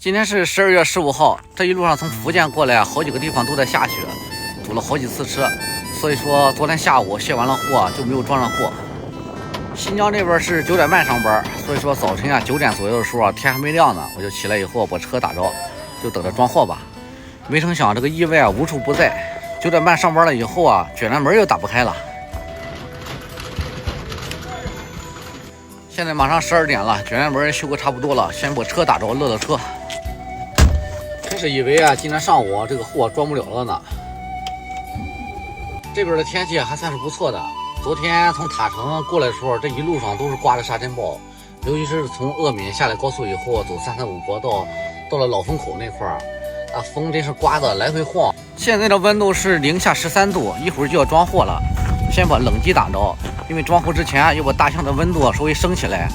今天是12月15号，这一路上从福建过来，好几个地方都在下雪，堵了好几次车，所以说昨天下午卸完了货就没有装上货。新疆这边是9点半上班，所以说早晨9点左右的时候天还没亮呢，我就起来以后把车打着，就等着装货吧。没成想这个意外无处不在，9点半上班了以后卷帘门又打不开了。现在马上12点了，卷帘门修个差不多了，先把车打着，乐车。真是以为今天上午这个货装不了了呢。这边的天气还算是不错的。昨天从塔城过来的时候，这一路上都是刮着沙尘暴，尤其是从鄂敏下来高速以后，走335国道到了老风口那块儿，风真是刮的来回晃。现在的温度是零下13度，一会儿就要装货了，先把冷机打着，因为装货之前要把大箱的温度稍微升起来。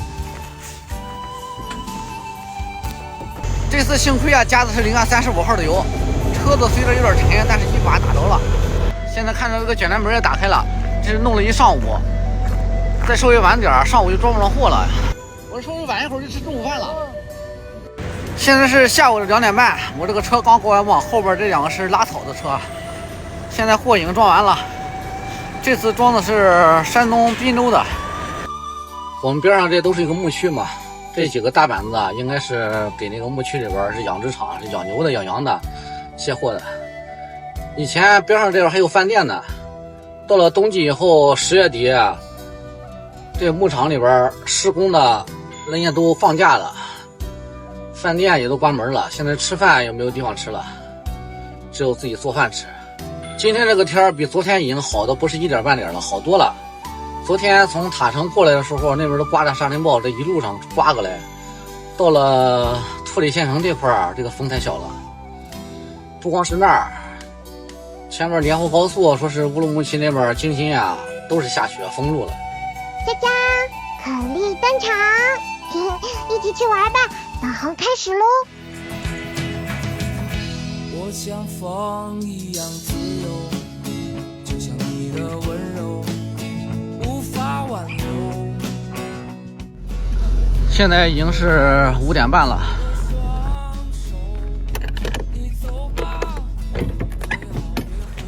这次幸亏加的是0安35号的油，车子虽然有点沉，但是一把打着了。现在看着这个卷帘门也打开了，这是弄了一上午，再稍微晚点，上午就装不上货了。我稍微晚一会儿就吃中午饭了。现在是下午的2点半，我这个车刚过完网，后边这2个是拉草的车。现在货已经装完了，这次装的是山东滨州的。我们边上这都是一个牧区嘛。这几个大板子应该是给那个牧区里边是养殖场，是养牛的、养羊的卸货的。以前边上这边还有饭店呢，到了冬季以后，10月底，这牧场里边施工的人家都放假了，饭店也都关门了，现在吃饭也没有地方吃了，只有自己做饭吃。今天这个天比昨天已经好的不是一点半点了，好多了。昨天从塔城过来的时候，那边都刮着沙尘暴，这一路上刮过来，到了兔里县城这块儿，这个风才小了。不光是那儿，前面莲湖高速说是乌鲁木齐那边京津都是下雪封路了。佳佳，可丽登场，一起去玩吧！导航开始喽。我像风一样自由，就像你的温柔。现在已经是5点半了，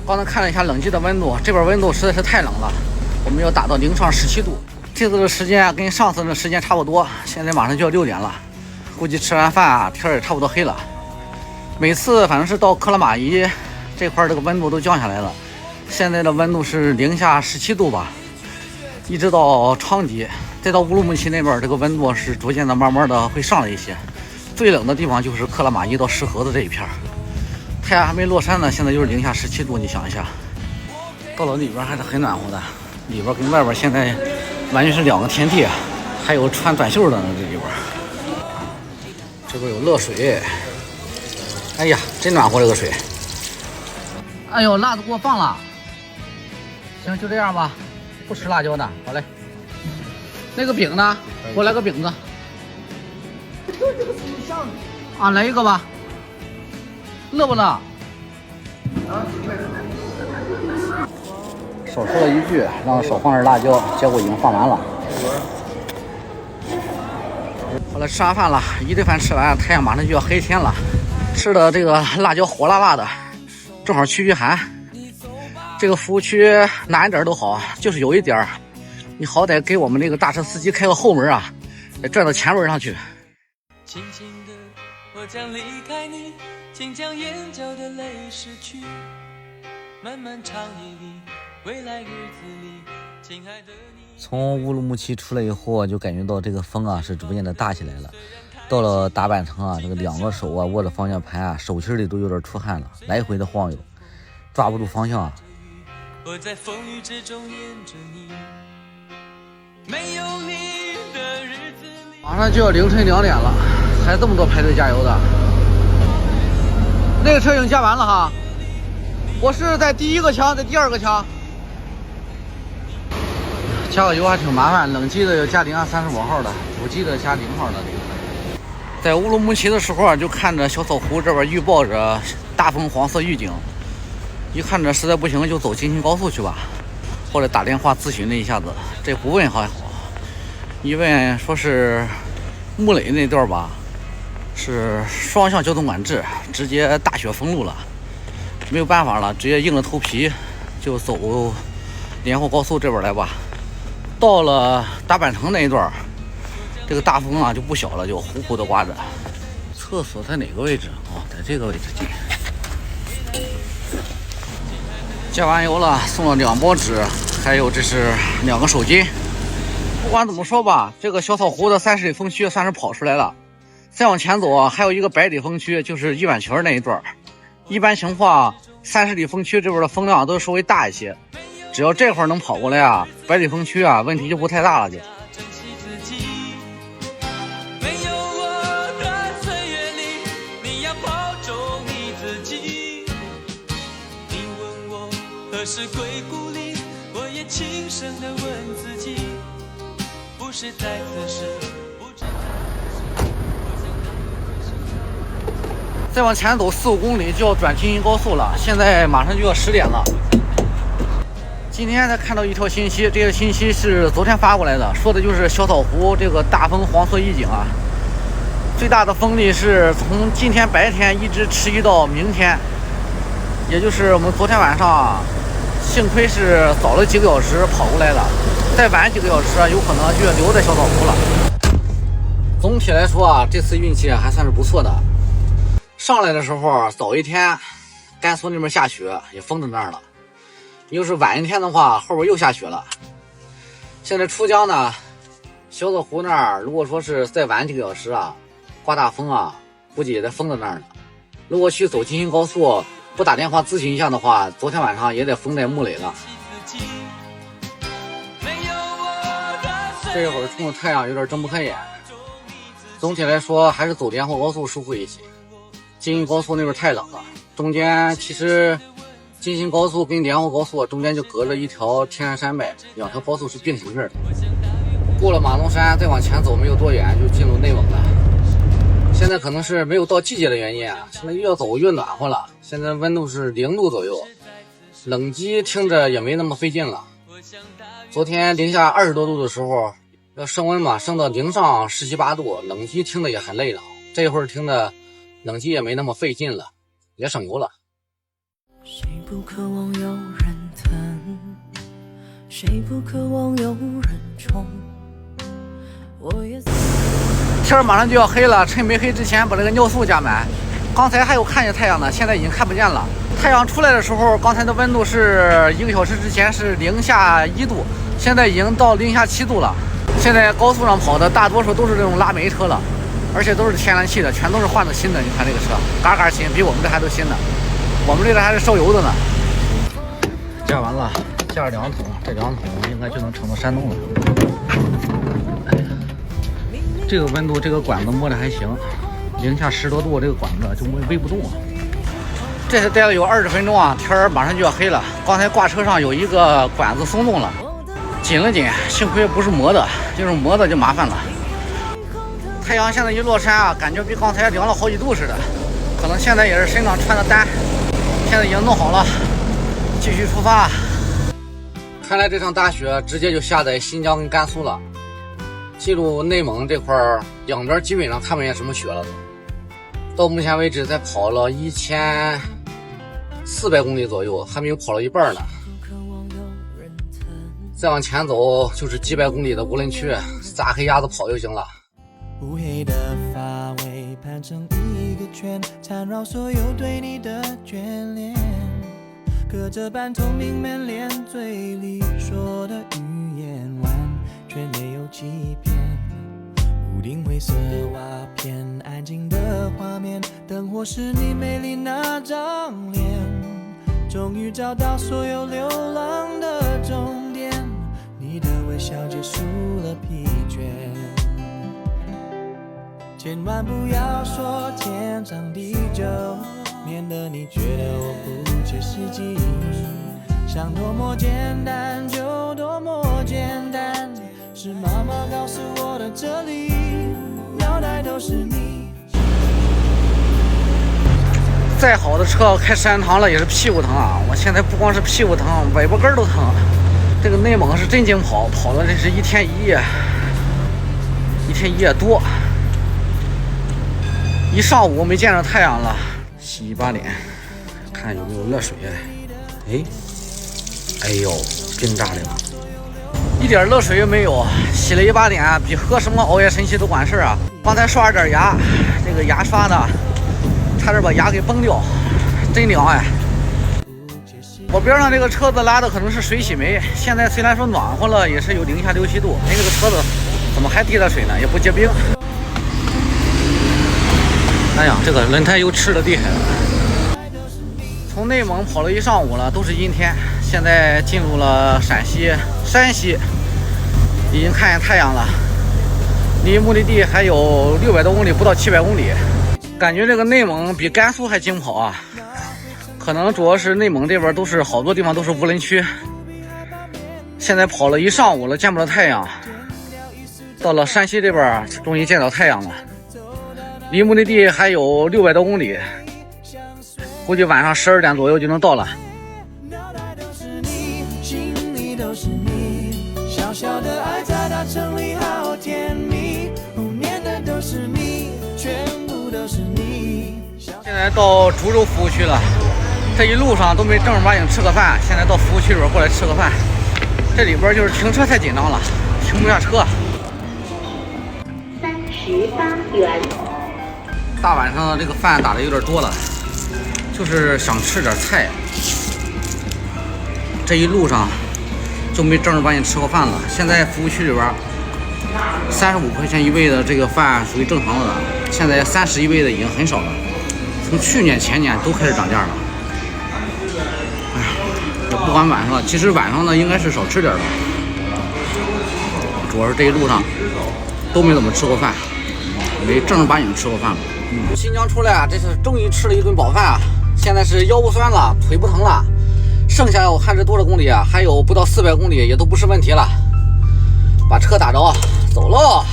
刚才看了一下冷气的温度，这边温度实在是太冷了，我们要打到零上17度。这次的时间跟上次的时间差不多，现在马上就要6点了，估计吃完饭天也差不多黑了。每次反正是到克拉玛依这块这个温度都降下来了，现在的温度是零下17度吧。一直到昌吉，再到乌鲁木齐那边，这个温度是逐渐的、慢慢的会上来一些。最冷的地方就是克拉玛依到石河子这一片，太阳还没落山呢，现在就是零下17度，你想一下。到了里边还是很暖和的，里边跟外边现在完全是2个天地，还有穿短袖的呢，这里边。这边有热水，哎呀，真暖和这个水。哎呦，辣子给我放了。行，就这样吧。不吃辣椒的，好嘞。那个饼呢？给我来个饼子。来一个吧。乐不乐？少说了一句，让少放点辣椒，结果已经放完了。好了，吃完饭了，一顿饭吃完，太阳马上就要黑天了。吃的这个辣椒火辣辣的，正好驱驱寒。这个服务区哪一点都好，就是有一点你好歹给我们那个大车司机开个后门得转到前门上去。轻轻的我将离开你，请将眼角的泪拭去，漫漫长夜里，未来日子里，亲爱的你。从乌鲁木齐出来以后就感觉到这个风是逐渐的大起来了。到了达坂城这个2个手握着方向盘手心里都有点出汗了，来回的晃悠，抓不住方向我在风雨之中沿着你，没有你的日子里。马上就要凌晨2点了，还这么多排队加油的。那个车已经加完了哈，我是在第1个枪，在第2个枪。加个油还挺麻烦，冷机的要加0安35号的，补机的加0号的。在乌鲁木齐的时候就看着小草湖这边预报着大风黄色预警。一看着实在不行就走京津高速去吧，或者打电话咨询了一下子，这不问还好，一问说是木垒那段吧，是双向交通管制，直接大雪封路了，没有办法了，直接硬着头皮就走连霍高速这边来吧。到了大阪城那一段，这个大风啊就不小了，就呼呼的刮着。厕所在哪个位置？哦，在这个位置进。加完油了，送了2包纸，还有这是2个手巾。不管怎么说吧，这个小草湖的30里风区算是跑出来了。再往前走啊，还有一个100里风区，就是一碗泉那一段。一般情况，30里风区这边的风量都稍微大一些。只要这会儿能跑过来啊，100里风区啊，问题就不太大了就。是归故里，我也轻声地问自己，不是在此时，不知再往前走4-5公里就要转京津高速了，现在马上就要10点了。今天才看到一条信息，这个信息是昨天发过来的，说的就是小草湖这个大风黄色预警啊，最大的风力是从今天白天一直持续到明天，也就是我们昨天晚上。幸亏是早了几个小时跑过来的，再晚几个小时有可能就要留在小草湖了。总体来说啊，这次运气还算是不错的。上来的时候早一天，甘肃那边下雪也封在那儿了；要是晚一天的话，后边又下雪了。现在出江呢，小草湖那儿如果说是再晚几个小时啊，刮大风啊，估计也得封在那儿呢。如果去走京津高速。不打电话咨询一下的话，昨天晚上也得封在木垒了。这会儿冲着太阳有点睁不开眼。总体来说，还是走连霍高速舒服一些。京津高速那边太冷了，中间其实京津高速跟连霍高速中间就隔着一条天然山脉，2条高速是并行着的。过了马龙山，再往前走没有多远就进入内蒙了。现在可能是没有到季节的原因啊，现在越走越暖和了。现在温度是0度左右，冷机听着也没那么费劲了。昨天零下20多度的时候，要升温嘛，升到0上17、18度，冷机听的也很累了。这会儿听的冷机也没那么费劲了，也省油了。谁不渴望有人疼，谁不渴望有人宠，我也天马上就要黑了，趁没黑之前把这个尿素加满。刚才还有看见太阳呢，现在已经看不见了。太阳出来的时候，刚才的温度是1个小时之前是零下1度，现在已经到零下7度了。现在高速上跑的大多数都是这种拉煤车了，而且都是天然气的，全都是换的新的。你看这个车，嘎嘎新，比我们这还都新呢。我们这个还是烧油的呢。加完了，加2桶，这2桶应该就能撑到山东了。这个温度，这个管子摸着还行，零下10多度，这个管子就微不动啊。这才待了有20分钟啊，天儿马上就要黑了。刚才挂车上有一个管子松动了，紧了紧，幸亏不是磨的，就是磨的就麻烦了。太阳现在一落山啊，感觉比刚才凉了好几度似的，可能现在也是身上穿的单。现在已经弄好了，继续出发。看来这场大雪直接就下在新疆跟甘肃了。进入内蒙这块两边基本上看不见什么雪了。到目前为止才跑了1400公里左右，还没有跑了一半呢。再往前走就是几百公里的无人区，撒黑鸭子跑就行了。乌黑的发尾盘成一个圈，缠绕所有对你的眷恋，隔着半透明门帘，嘴里说的语言完全没有欺骗。屋顶灰色瓦片，安静的画面，灯火是你美丽那张脸，终于找到所有流浪的终点，你的微笑结束了疲倦。千万不要说天长地久，免得你觉得我不切实际。想多么简单就多么简单，是妈妈告诉我的，这里脑袋都是你。再好的车开时间长了也是屁股疼啊！我现在不光是屁股疼，尾巴根都疼。这个内蒙是真经跑，跑了这是1天1夜，1天1夜多。一上午没见着太阳了，洗一把脸，看有没有热水。哎呦，真炸亮，一点热水也没有。洗了一把脸，比喝什么熬夜神器都管事啊！刚才刷了点牙，这个牙刷的差点把牙给崩掉，真凉哎！我边上这个车子拉的可能是水洗煤，现在虽然说暖和了，也是有零下6、7度。那个车子怎么还滴着水呢？也不结冰。哎呀，这个轮胎油吃的厉害了。从内蒙跑了一上午了，都是阴天。现在进入了陕西、山西，已经看见太阳了。离目的地还有600多公里，不到700公里。感觉这个内蒙比甘肃还经跑啊！可能主要是内蒙这边都是好多地方都是无人区。现在跑了一上午了，见不到太阳。到了山西这边，终于见到太阳了。离目的地还有600多公里，估计晚上12点左右就能到了。小小的爱在大城里好甜蜜，后面的都是你，全部都是你。现在到株洲服务区了，这一路上都没正儿八经吃个饭，现在到服务区里边过来吃个饭。这里边就是停车太紧张了，停不下车。38元。大晚上的这个饭打的有点多了，就是想吃点菜。这一路上就没正儿八经吃过饭了。现在服务区里边35块钱一位的这个饭属于正常的了，现在30一位的已经很少了，从去年前年都开始涨价了。哎呀，也不管晚上了，其实晚上呢应该是少吃点的，主要是这一路上都没怎么吃过饭，没正儿八经吃过饭了。新疆出来啊，这是终于吃了一顿饱饭啊！现在是腰不酸了，腿不疼了，剩下我看这多少公里啊？还有不到400公里，也都不是问题了。把车打着，走喽！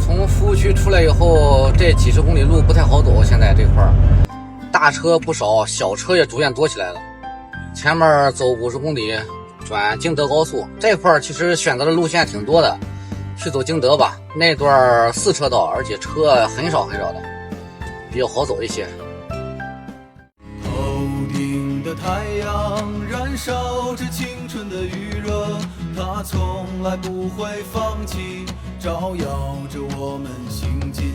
从服务区出来以后，这几十公里路不太好走，现在这块儿大车不少，小车也逐渐多起来了。前面走50公里，转京德高速，这块儿其实选择的路线挺多的。去走京德吧，那段4车道，而且车很少的，比较好走一些。头顶的太阳燃烧着青春的余热，它从来不会放弃，照耀着我们行进。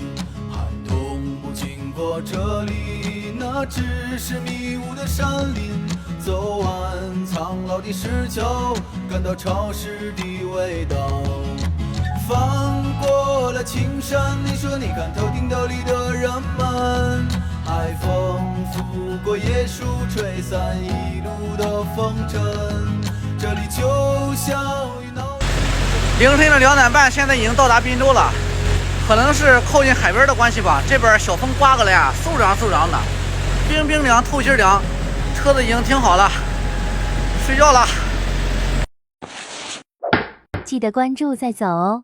寒冬不经过这里，那只是迷雾的山林。走完苍老的石桥，感到潮湿的味道。翻过了青山，你说你看头顶斗笠的人们，海风拂过椰树，吹散一路的风尘。这里就像凌晨的2点半，现在已经到达滨州了。可能是靠近海边的关系吧，这边小风刮过来呀，嗖凉的，冰冰凉，透心凉。车子已经停好了，睡觉了。记得关注再走哦。